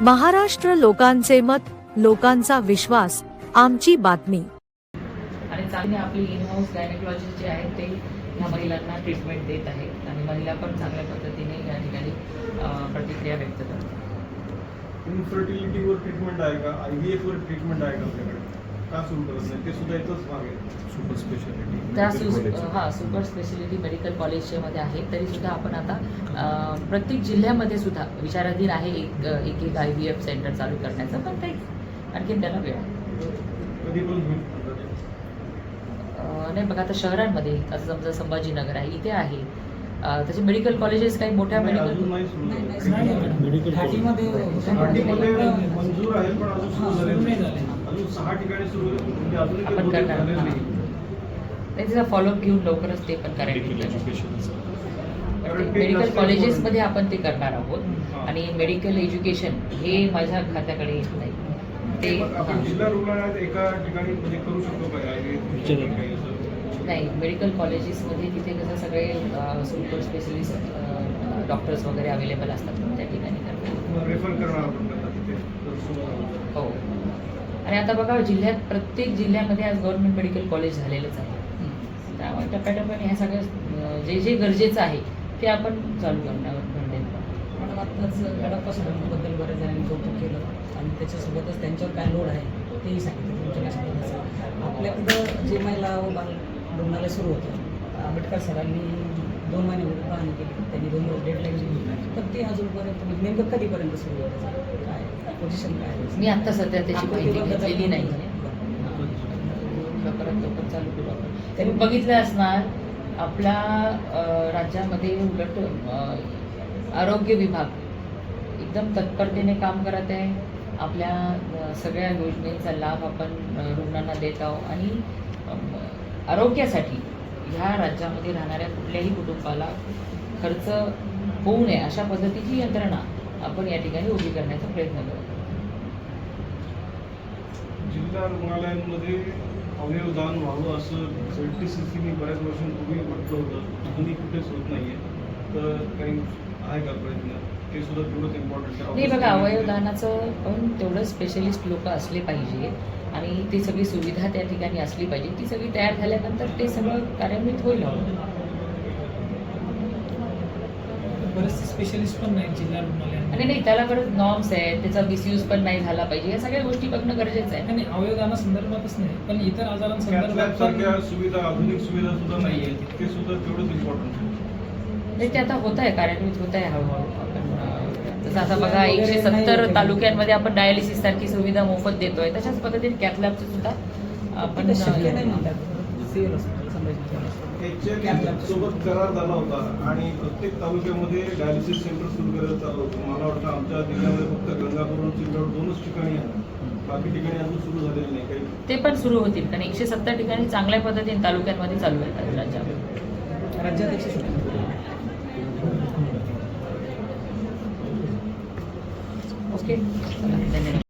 महाराष्ट्र लोकांचे मत, लोकांचा विश्वास, आमची बातमी. आणि चांगली आपली इन हाऊस गायनेकॉलॉजिस्ट जे आहेत ते ह्या महिलांना ट्रीटमेंट देत आहेत आणि महिला पण चांगल्या पद्धतीने या ठिकाणी प्रतिक्रिया व्यक्त करतात. इनफर्टिलिटीवर ट्रीटमेंट आहे का, IVF वर ट्रीटमेंट आहे का आपल्याकडे? का सुरू करत नाही ते सुद्धा इथंच भाग आहे. सुपर स्पेशालिटी त्या सुपर स्पेशालिटी मेडिकल कॉलेजच्या मध्ये आहे, तरी सुद्धा आपण आता प्रत्येक जिल्ह्यामध्ये सुद्धा विचाराधीन आहे एक IVF सेंटर चालू करण्याचं, पण ते आणखी त्याला वेळ आहे. कधी पण होईल नाही बघा, आता शहरांमध्ये आता समजा संभाजीनगर आहे, इथे आहे त्याचे मेडिकल कॉलेजेस काही मोठ्या मेडिकल मंजूर आहे पण अजून सुरू झालेलं नाही. अजून 6 ठिकाणी सुरू म्हणजे अजून आपण करणार नाही, त्याचा फॉलोअप घेऊन लवकरच ते पण करायचं. मेडिकल कॉलेजेसमध्ये आपण ते करणार आहोत आणि मेडिकल एज्युकेशन हे माझ्या खात्याकडे येत नाही. ते आपण जिल्हा रुग्णालयात एका ठिकाणी म्हणजे करू शकतो का? नाही, मेडिकल कॉलेजेसमध्ये तिथे कसं सगळे सुपर स्पेशलिस्ट डॉक्टर्स वगैरे अवेलेबल असतात, त्या ठिकाणी करतात. रेफर करणार आपण तिथे. हो, आणि आता बघा जिल्ह्यात प्रत्येक जिल्ह्यामध्ये आज गव्हर्नमेंट मेडिकल कॉलेज झालेलंच आहे. त्यामुळे टप्प्याटप्प्याने ह्या सगळ्या जे गरजेचं आहे ते आपण चालू करण्यावर भर देतो. मॅडम आत्ताच गडाप्पा बद्दल बऱ्याच जणांनी कौतुक केलं आणि त्याच्यासोबतच त्यांच्यावर काय लोड आहे तेही सांगितलं तुमच्या लक्षात. आपल्याकडं जे महिला व बाल रुग्णालय सुरू होतं, आंबेडकर सरांनी 2 महिन्यापूर्वी पाहणी केली, त्यांनी 2 दिवस डेडलाईन दिली, तर ते अजूनपर्यंत नेमकं कधीपर्यंत सुरू होतं, काय पोझिशन काय आहे? मी आत्ता सध्या त्याची माहिती घेतलेली नाही आहे. लवकरात चालू करू आपण. त्यांनी बघितलं असणार आपल्या राज्यामध्ये उलट आरोग्य विभाग एकदम तत्परतेने काम करत आहे. आपल्या सगळ्या योजनेचा लाभ आपण रुग्णांना देत आहोत आणि आरोग्यासाठी ह्या राज्यामध्ये राहणाऱ्या कुठल्याही कुटुंबाला खर्च होऊ नये अशा पद्धतीची यंत्रणा आपण या ठिकाणी उभी करण्याचा प्रयत्न करतो. जिल्हा रुग्णालयांमध्ये अवयवदान व्हावं असं ZTCCने बऱ्याच वर्षांपूर्वी म्हटलं होतं, अजूनही कुठेच होत नाहीये. तर काही आहे का प्रयत्न? ते सुद्धा तेवढंच इम्पॉर्टंट आहे. नाही बघा, अवयवदानाचं पण तेवढं स्पेशलिस्ट लोक असले पाहिजे आणि ती सगळी सुविधा त्या ठिकाणी असली पाहिजे. ती सगळी तयार झाल्यानंतर ते सगळं कार्यान्वित होईल. बरेचसे स्पेशलिस्ट पण नाही जिल्हा रुग्णालयात आणि नाही, त्याला बरंच नॉर्म्स आहेत, त्याचा मिसयूज पण नाही झाला पाहिजे. या सगळ्या गोष्टी बघणं गरजेचं आहे. आणि अवयवदानासंदर्भातच नाही, पण इतर आजारांसंदर्भात सारख्या सुविधा, आधुनिक सुविधा सुद्धा नाहीये, ते सुद्धा तेवढंच इम्पॉर्टंट आहे. ते आता होत आहे, कार्यान्वित होत आहे हळूहळू. आपण जसं आता बघा 170 तालुक्यांमध्ये आपण डायलिसिस सारखी सुविधा मोफत देतोय, तशाच पद्धतीने कॅथलॅबचं सुद्धा आपण शक्य नाही म्हणतात. सोबत करार झाला होता आणि प्रत्येक तालुक्यामध्ये डायलिसिस सेंटर सुरू करायला चालू होतं. मला वाटतं आमच्या जिल्ह्यामध्ये फक्त गंगापूर आणि चिंचवड 2च ठिकाणी आहेत, बाकी ठिकाणी अजून सुरू झालेले नाही. काही ते पण सुरू होतील, कारण 170 ठिकाणी चांगल्या पद्धतीने तालुक्यांमध्ये चालू आहेत राज्यात. ओके, धन्यवाद.